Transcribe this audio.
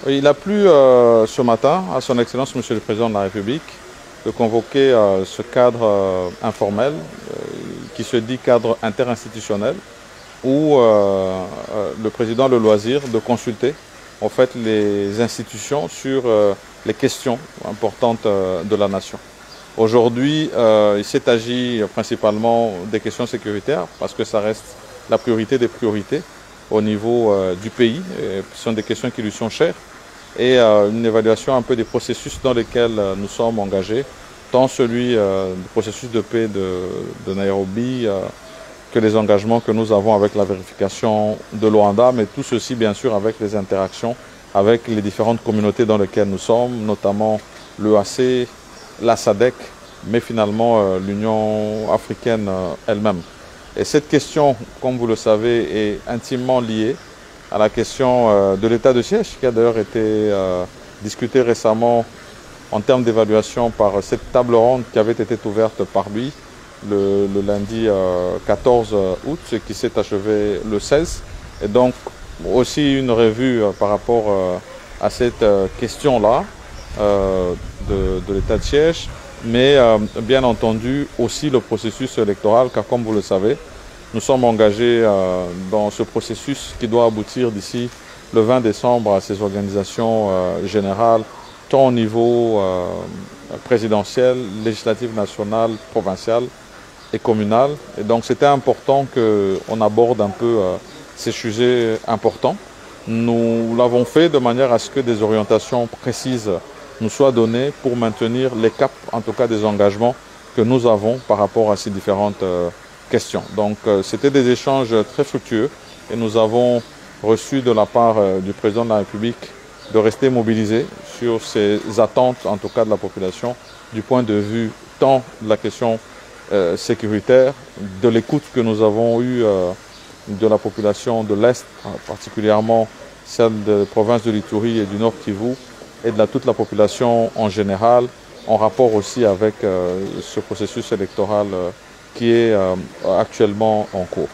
Il a plu ce matin à son Excellence Monsieur le Président de la République de convoquer ce cadre informel qui se dit cadre interinstitutionnel où le Président a le loisir de consulter en fait les institutions sur les questions importantes de la nation. Aujourd'hui, il s'est agi principalement des questions sécuritaires parce que ça reste la priorité des priorités au niveau du pays. Ce sont des questions qui lui sont chères et une évaluation un peu des processus dans lesquels nous sommes engagés, tant celui du processus de paix de Nairobi que les engagements que nous avons avec la vérification de Luanda, mais tout ceci bien sûr avec les interactions avec les différentes communautés dans lesquelles nous sommes, notamment l'EAC, la SADC, mais finalement l'Union africaine elle-même. Et cette question, comme vous le savez, est intimement liée à la question de l'état de siège, qui a d'ailleurs été discutée récemment en termes d'évaluation par cette table ronde qui avait été ouverte par lui le lundi 14 août, ce qui s'est achevé le 16. Et donc aussi une revue par rapport à cette question-là de l'état de siège, mais bien entendu aussi le processus électoral, car comme vous le savez, nous sommes engagés dans ce processus qui doit aboutir d'ici le 20 décembre à ces organisations générales, tant au niveau présidentiel, législatif national, provincial et communal. Et donc c'était important qu'on aborde un peu ces sujets importants. Nous l'avons fait de manière à ce que des orientations précises nous soient données pour maintenir les caps, en tout cas des engagements que nous avons par rapport à ces différentes questions. Donc c'était des échanges très fructueux et nous avons reçu de la part du président de la République de rester mobilisé sur ces attentes, en tout cas de la population, du point de vue tant de la question sécuritaire, de l'écoute que nous avons eue de la population de l'Est, particulièrement celle des provinces de l'Ituri et du Nord Kivu, et de toute la population en général, en rapport aussi avec ce processus électoral qui est actuellement en cours.